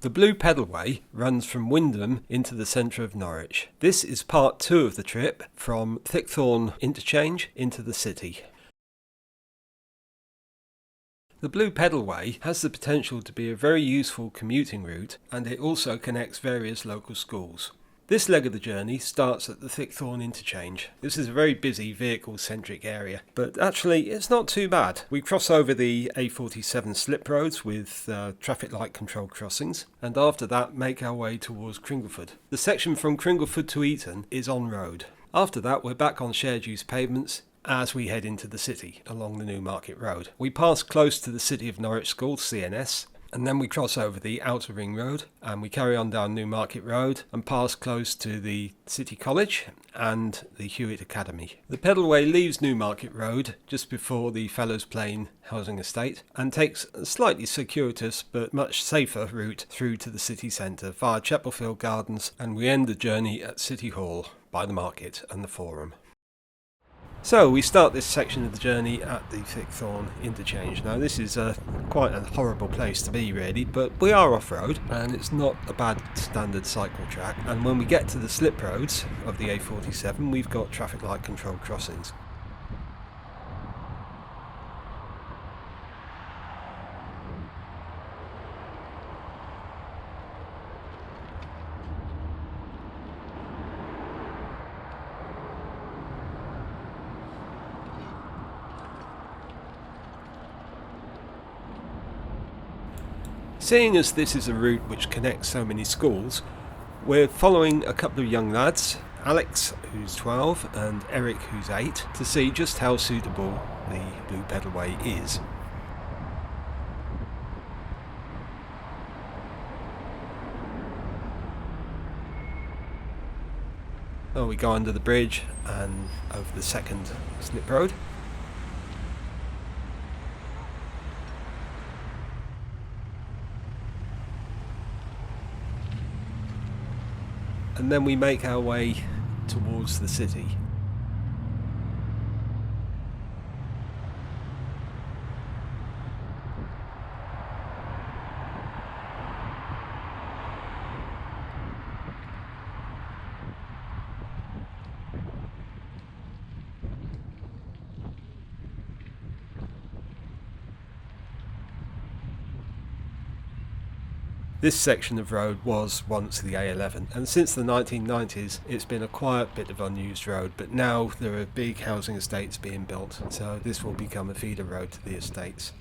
The Blue Pedalway runs from Wymondham into the centre of Norwich. This is part 2 of the trip from Thickthorn interchange into the city. The Blue Pedalway has the potential to be a very useful commuting route, and it also connects various local schools. This leg of the journey starts at the Thickthorn interchange. This is a very busy vehicle-centric area, but actually it's not too bad. We cross over the A47 slip roads with traffic light controlled crossings, and after that make our way towards Cringleford. The section from Cringleford to Eaton is on road. After that we're back on shared use pavements as we head into the city along the New Market Road. We pass close to the City of Norwich School, CNS, and then we cross over the Outer Ring Road and we carry on down New Market Road and pass close to the City College and the Hewitt Academy. The pedalway leaves New Market Road just before the Fellows Plain housing estate and takes a slightly circuitous but much safer route through to the city centre via Chapelfield Gardens, and we end the journey at City Hall by the market and the forum. So we start this section of the journey at the Thickthorn interchange. Now this is quite a horrible place to be really, but we are off-road and it's not a bad standard cycle track, and when we get to the slip roads of the A47 we've got traffic light controlled crossings. Seeing as this is a route which connects so many schools, we're following a couple of young lads, Alex who's 12 and Erik who's 8, to see just how suitable the Blue Pedalway is. So we go under the bridge and over the second slip road. And then we make our way towards the city. This section of road was once the A11, and since the 1990s it's been a quiet bit of unused road, but now there are big housing estates being built, so this will become a feeder road to the estates.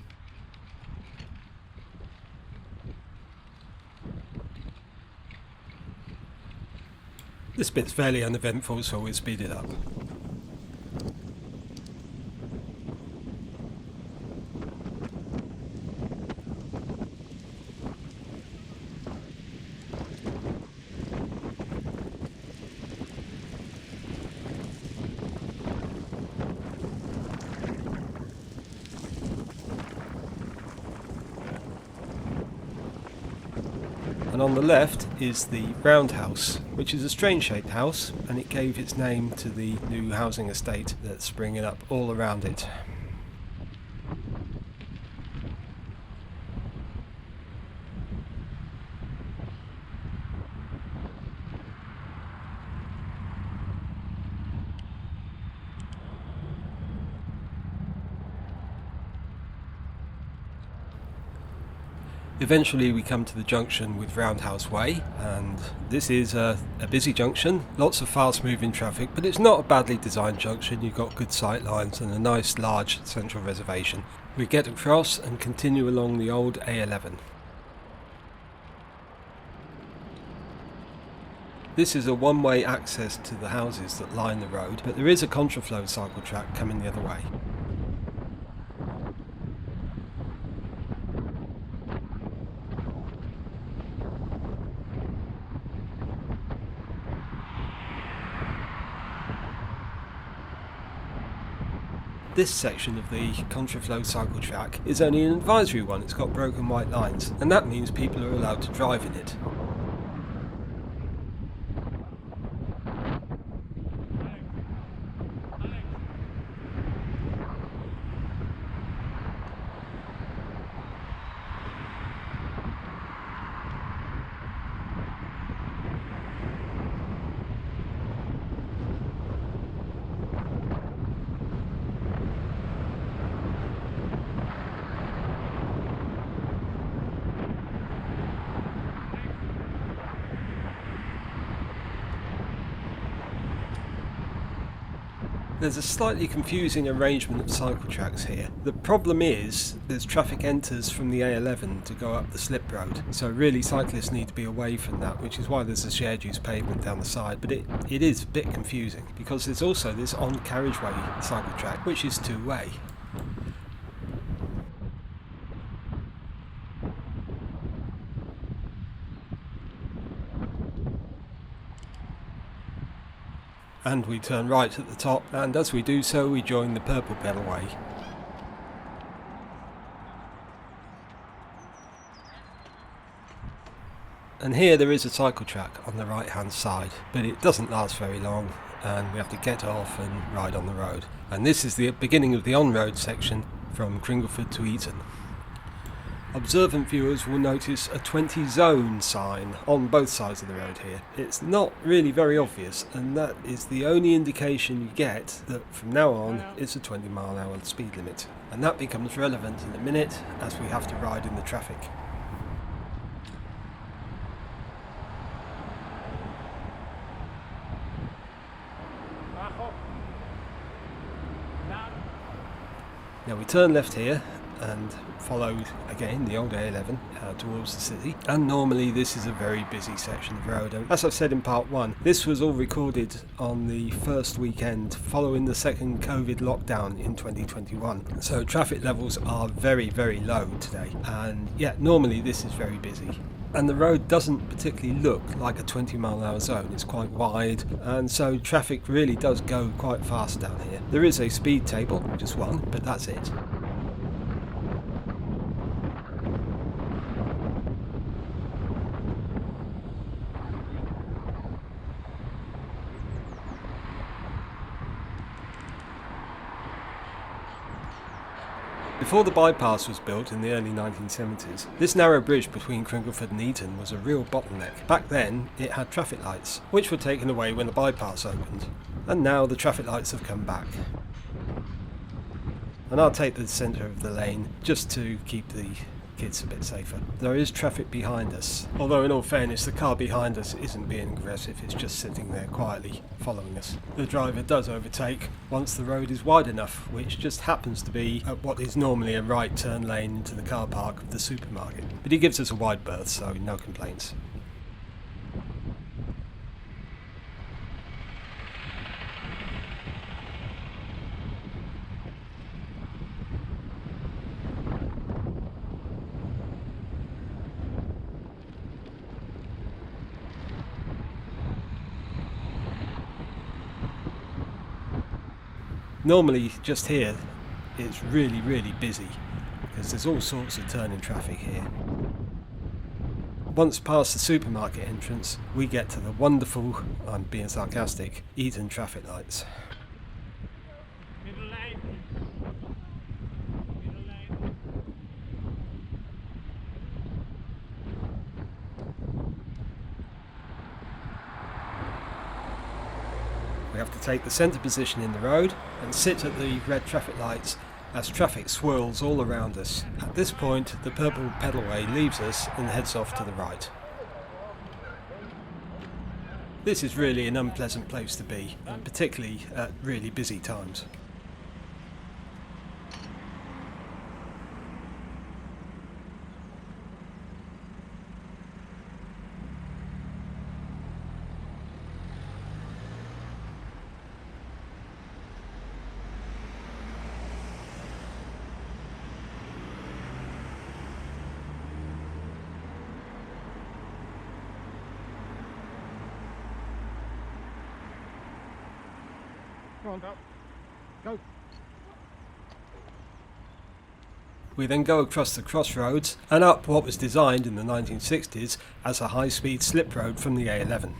This bit's fairly uneventful, so we'll speed it up. And on the left is the roundhouse, which is a strange shaped house, and it gave its name to the new housing estate that's springing up all around it. Eventually we come to the junction with Roundhouse Way, and this is a busy junction, lots of fast moving traffic, but it's not a badly designed junction. You've got good sight lines and a nice large central reservation. We get across and continue along the old A11. This is a one-way access to the houses that line the road, but there is a contraflow cycle track coming the other way. This section of the contraflow cycle track is only an advisory one. It's got broken white lines, and that means people are allowed to drive in it. There's a slightly confusing arrangement of cycle tracks here. The problem is there's traffic enters from the A11 to go up the slip road, so really cyclists need to be away from that, which is why there's a shared use pavement down the side. But it is a bit confusing because there's also this on carriageway cycle track which is two-way. And we turn right at the top, and as we do so we join the Blue Pedalway. And here there is a cycle track on the right hand side, but it doesn't last very long and we have to get off and ride on the road. And this is the beginning of the on-road section from Cringleford to Eaton. Observant viewers will notice a 20 zone sign on both sides of the road here. It's not really very obvious, and that is the only indication you get that from now on it's a 20-mile-an-hour speed limit. And that becomes relevant in a minute as we have to ride in the traffic. Now we turn left here and follow again the old A11 towards the city, and normally this is a very busy section of road. As I've said in part 1, this was all recorded on the first weekend following the second COVID lockdown in 2021, so traffic levels are very low today, and yeah, normally this is very busy. And the road doesn't particularly look like a 20-mile-an-hour zone. It's quite wide, and so traffic really does go quite fast down here. There is a speed table, just one, but that's it. Before the bypass was built in the early 1970s, this narrow bridge between Cringleford and Eaton was a real bottleneck. Back then, it had traffic lights, which were taken away when the bypass opened, and now the traffic lights have come back. And I'll take the centre of the lane just to keep the kids a bit safer. There is traffic behind us, although in all fairness the car behind us isn't being aggressive, it's just sitting there quietly following us. The driver does overtake once the road is wide enough, which just happens to be at what is normally a right turn lane into the car park of the supermarket. But he gives us a wide berth, so no complaints. Normally just here it's really busy because there's all sorts of turning traffic here. Once past the supermarket entrance we get to the wonderful, I'm being sarcastic, Eaton traffic lights. We have to take the centre position in the road and sit at the red traffic lights as traffic swirls all around us. At this point, the Blue Pedalway leaves us and heads off to the right. This is really an unpleasant place to be, and particularly at really busy times. Come on, go. We then go across the crossroads and up what was designed in the 1960s as a high-speed slip road from the A11.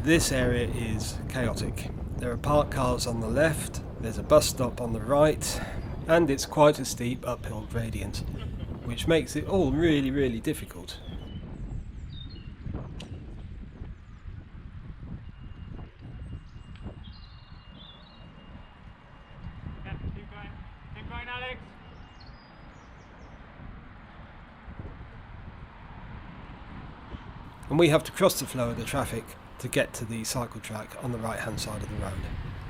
This area is chaotic. There are parked cars on the left, there's a bus stop on the right, and it's quite a steep uphill gradient, which makes it all really difficult. Keep going, Alex. And we have to cross the flow of the traffic to get to the cycle track on the right hand side of the road.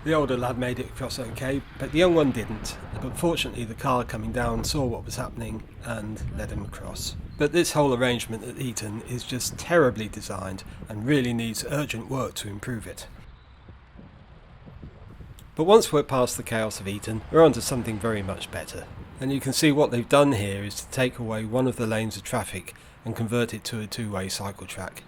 The older lad made it across okay, but the young one didn't. But fortunately the car coming down saw what was happening and led him across. But this whole arrangement at Eaton is just terribly designed and really needs urgent work to improve it. But once we're past the chaos of Eaton, we're onto something very much better. And you can see what they've done here is to take away one of the lanes of traffic and convert it to a two-way cycle track.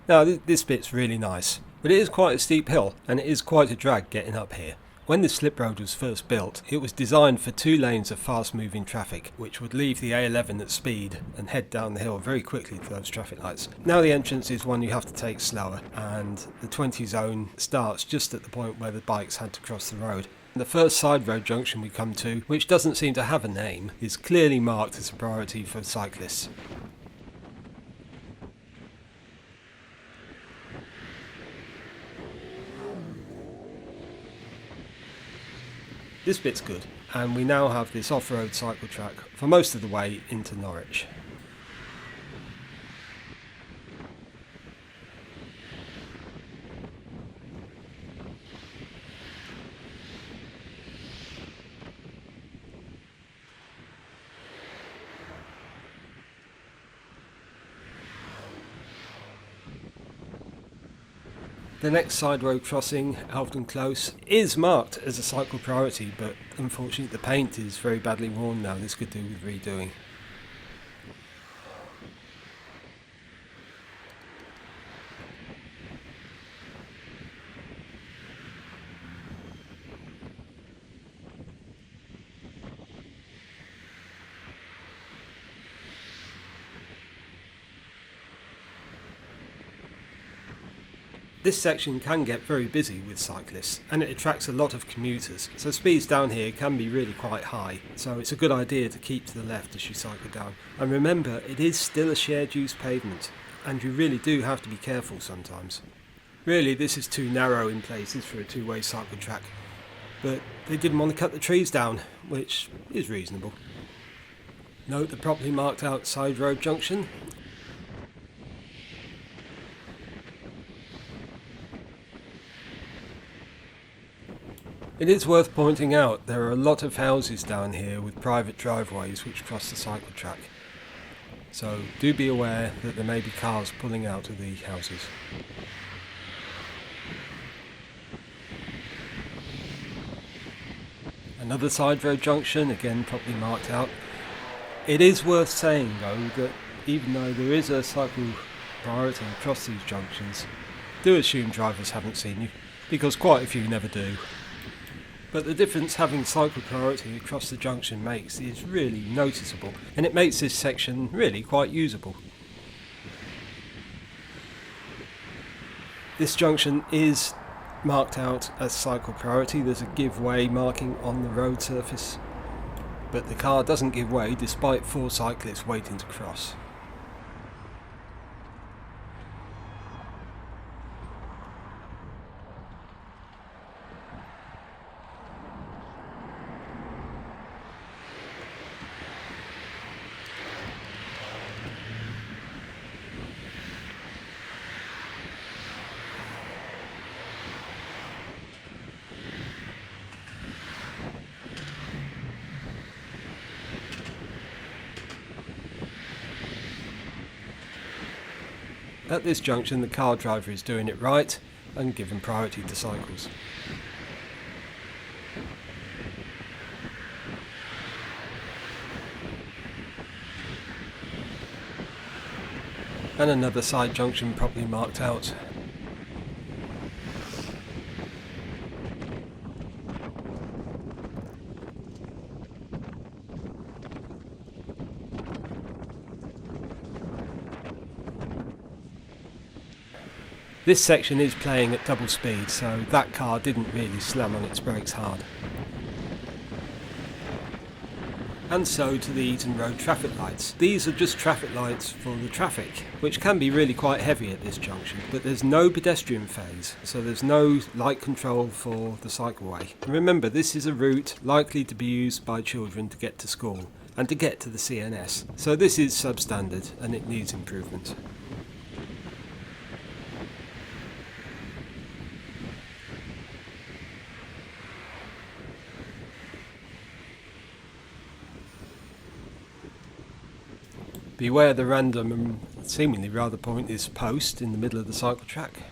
Now this bit's really nice, but it is quite a steep hill and it is quite a drag getting up here. When this slip road was first built, it was designed for 2 lanes of fast moving traffic, which would leave the A11 at speed and head down the hill very quickly to those traffic lights. Now the entrance is one you have to take slower, and the 20 zone starts just at the point where the bikes had to cross the road. The first side road junction we come to, which doesn't seem to have a name, is clearly marked as a priority for cyclists. This bit's good, and we now have this off-road cycle track for most of the way into Norwich. The next side road crossing, Alvden Close, is marked as a cycle priority, but unfortunately the paint is very badly worn now. This could do with redoing. This section can get very busy with cyclists and it attracts a lot of commuters, so speeds down here can be really quite high, so it's a good idea to keep to the left as you cycle down. And remember, it is still a shared use pavement and you really do have to be careful sometimes. Really, this is too narrow in places for a two-way cycle track, but they didn't want to cut the trees down, which is reasonable. Note the properly marked out side road junction. It is worth pointing out there are a lot of houses down here with private driveways which cross the cycle track. So do be aware that there may be cars pulling out of the houses. Another side road junction, again properly marked out. It is worth saying though that even though there is a cycle priority across these junctions, do assume drivers haven't seen you, because quite a few never do. But the difference having cycle priority across the junction makes is really noticeable, and it makes this section really quite usable. This junction is marked out as cycle priority. There's a give way marking on the road surface, but the car doesn't give way despite 4 cyclists waiting to cross. At this junction the car driver is doing it right and giving priority to cycles. And another side junction properly marked out. This section is playing at double speed, so that car didn't really slam on its brakes hard. And so to the Eaton Road traffic lights. These are just traffic lights for the traffic, which can be really quite heavy at this junction, but there's no pedestrian phase, so there's no light control for the cycleway. And remember, this is a route likely to be used by children to get to school and to get to the CNS, so this is substandard and it needs improvement. Beware the random and seemingly rather pointless post in the middle of the cycle track.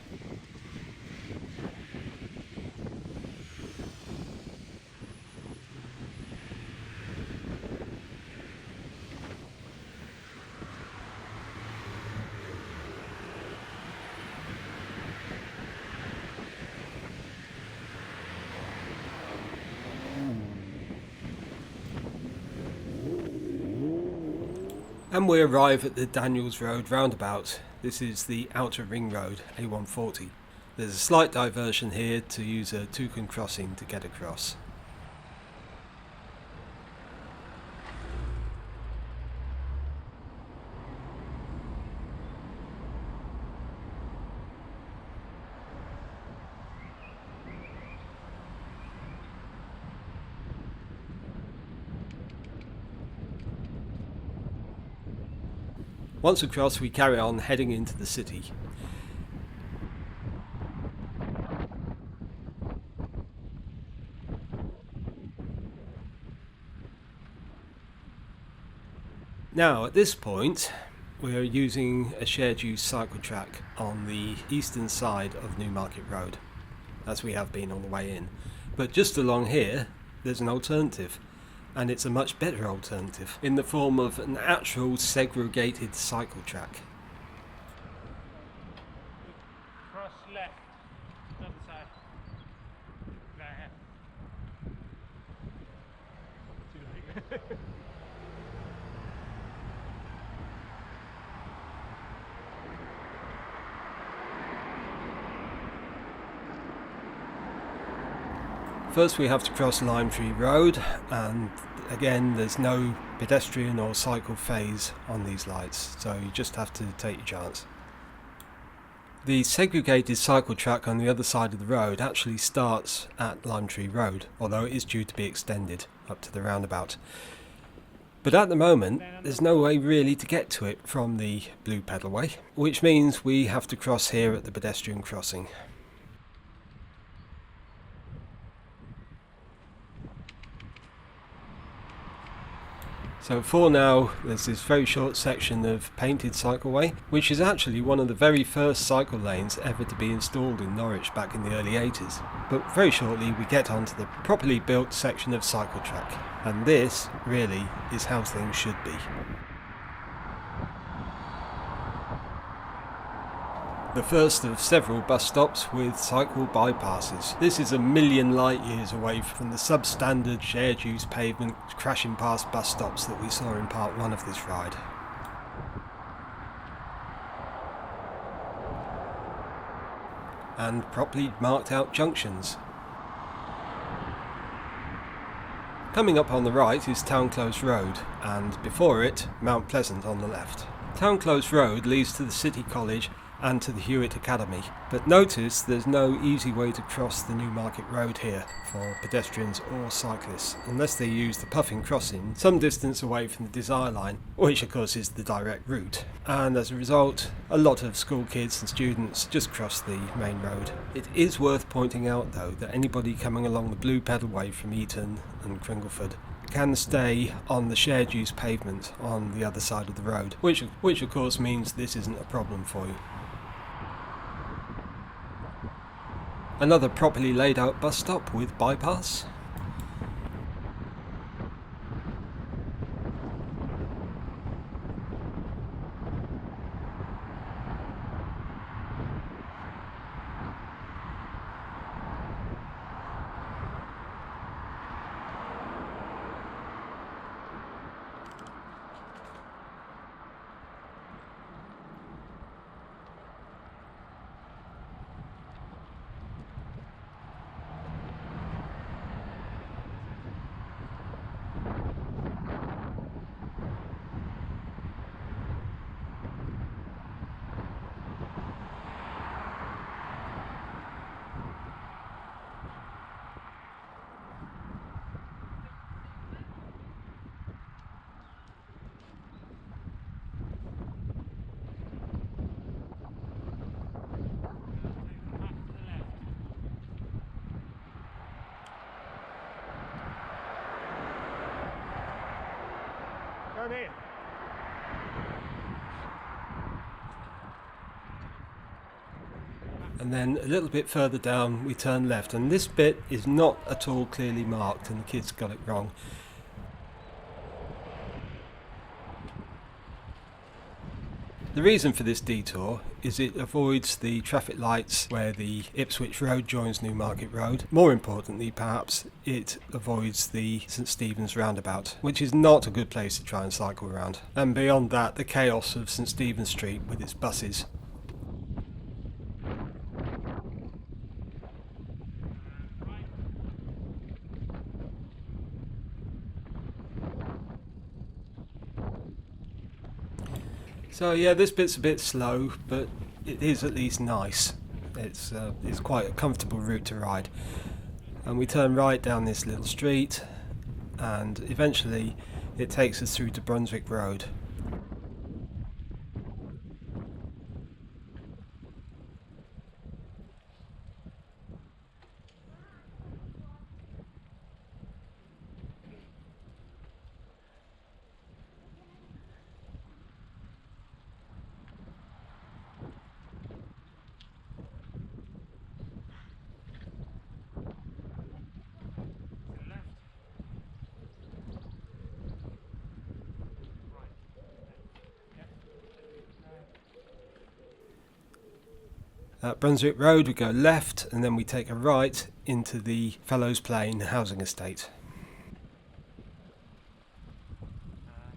And we arrive at the Daniels Road roundabout. This is the outer ring road, A140. There's a slight diversion here to use a Toucan Crossing to get across. Once across, we carry on heading into the city. Now, at this point, we are using a shared use cycle track on the eastern side of Newmarket Road, as we have been on the way in. But just along here, there's an alternative. And it's a much better alternative in the form of an actual segregated cycle track. Cross left. Other side. Go ahead. Too late. First we have to cross Lime Tree Road, and again there's no pedestrian or cycle phase on these lights, so you just have to take your chance. The segregated cycle track on the other side of the road actually starts at Lime Tree Road, although it is due to be extended up to the roundabout. But at the moment there's no way really to get to it from the Blue Pedalway, which means we have to cross here at the pedestrian crossing. So for now, there's this very short section of painted cycleway, which is actually one of the very first cycle lanes ever to be installed in Norwich back in the early 80s. But very shortly we get onto the properly built section of cycle track, and this really is how things should be. The first of several bus stops with cycle bypasses. This is a million light years away from the substandard shared use pavement crashing past bus stops that we saw in part 1 of this ride. And properly marked out junctions. Coming up on the right is Town Close Road, and before it, Mount Pleasant on the left. Town Close Road leads to the City College and to the Hewitt Academy, but notice there's no easy way to cross the Newmarket Road here for pedestrians or cyclists, unless they use the Puffin Crossing some distance away from the Desire Line, which of course is the direct route, and as a result a lot of school kids and students just cross the main road. It is worth pointing out though that anybody coming along the Blue Pedalway from Eaton and Cringleford can stay on the shared use pavement on the other side of the road, which of course means this isn't a problem for you. Another properly laid out bus stop with bypass. and then a little bit further down we turn left, and this bit is not at all clearly marked and the kids got it wrong. The reason for this detour is it avoids the traffic lights where the Ipswich Road joins Newmarket Road. More importantly perhaps, it avoids the St Stephen's roundabout, which is not a good place to try and cycle around. And beyond that, the chaos of St Stephen's Street with its buses. So yeah, this bit's a bit slow, but it is at least nice. It's quite a comfortable route to ride. And we turn right down this little street, and eventually it takes us through to Brunswick Road. At Brunswick Road we go left, and then we take a right into the Fellows Plain housing estate.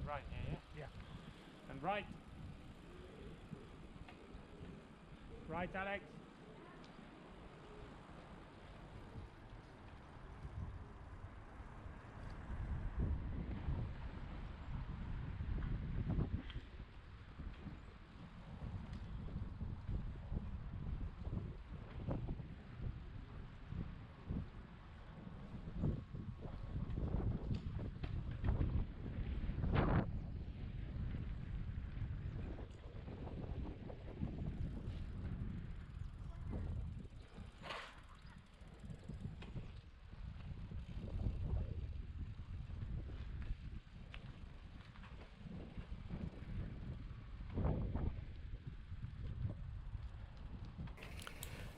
Right here, yeah? Yeah. And right. Right, Alex.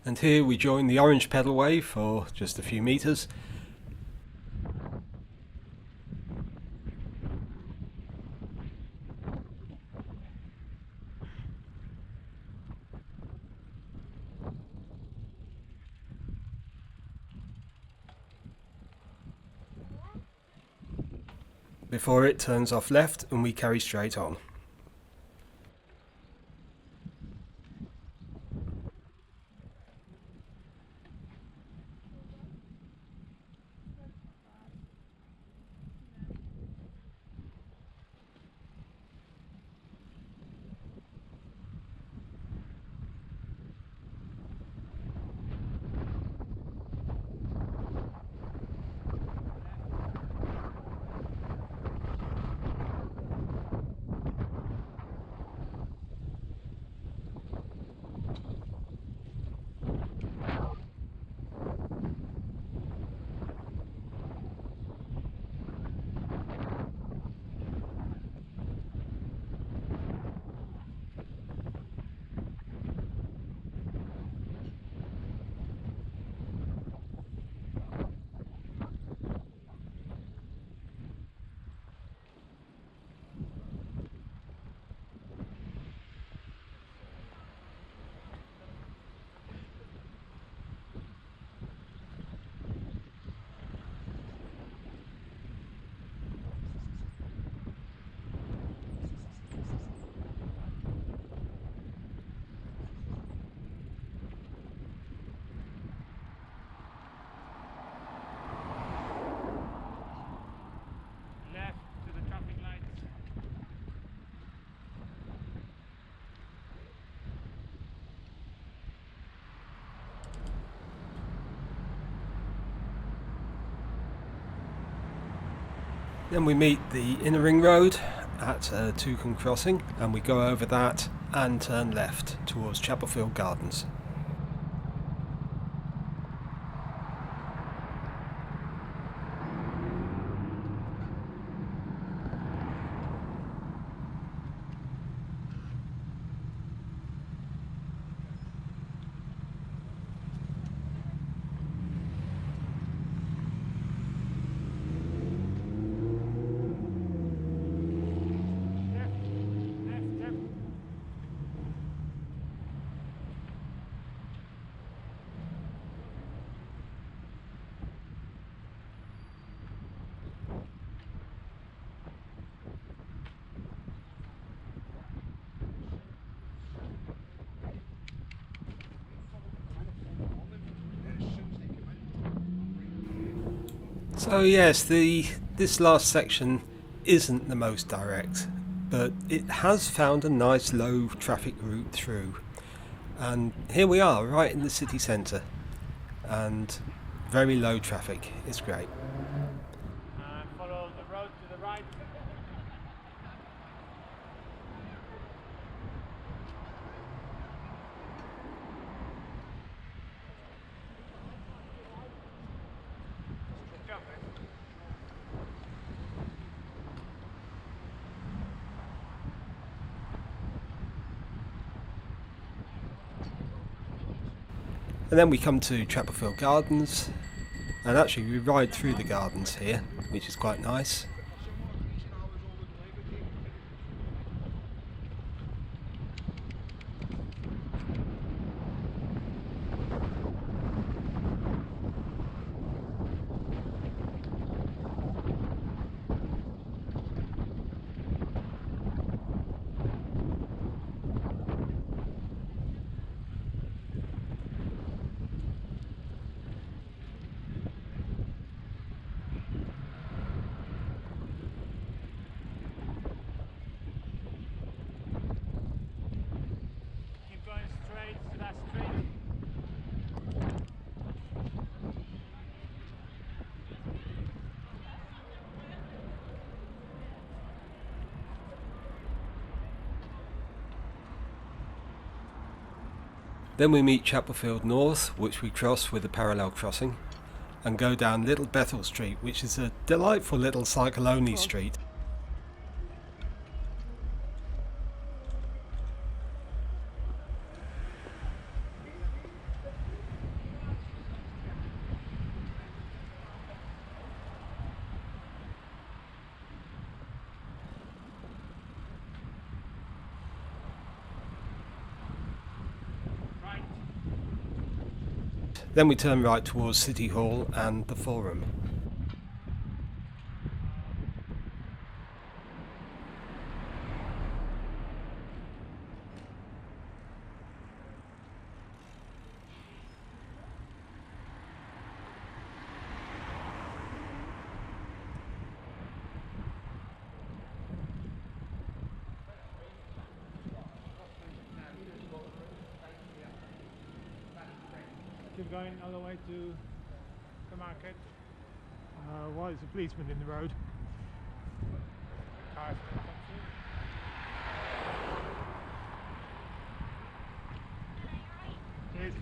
And here we join the Orange Pedalway for just a few metres. Before it turns off left and we carry straight on. Then we meet the inner ring road at Toucan Crossing, and we go over that and turn left towards Chapelfield Gardens. So yes, this last section isn't the most direct, but it has found a nice low traffic route through. And here we are, right in the city centre, and very low traffic. It's great. Follow the road to the right. And then we come to Chapelfield Gardens, and actually we ride through the gardens here, which is quite nice. Keep going straight to that street. Then we meet Chapelfield North, which we cross with a parallel crossing, and go down Little Bethel Street, which is a delightful little cycle-only street. Then we turn right towards City Hall and the Forum. Keep going all the way to the market. Why is a policeman in the road? Cars gonna come through. Cheers.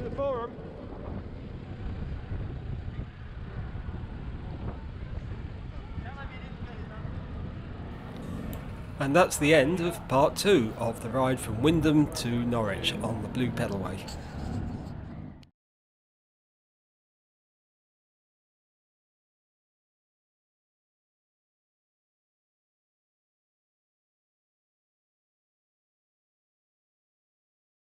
The Forum. And that's the end of part 2 of the ride from Wymondham to Norwich on the Blue Pedalway.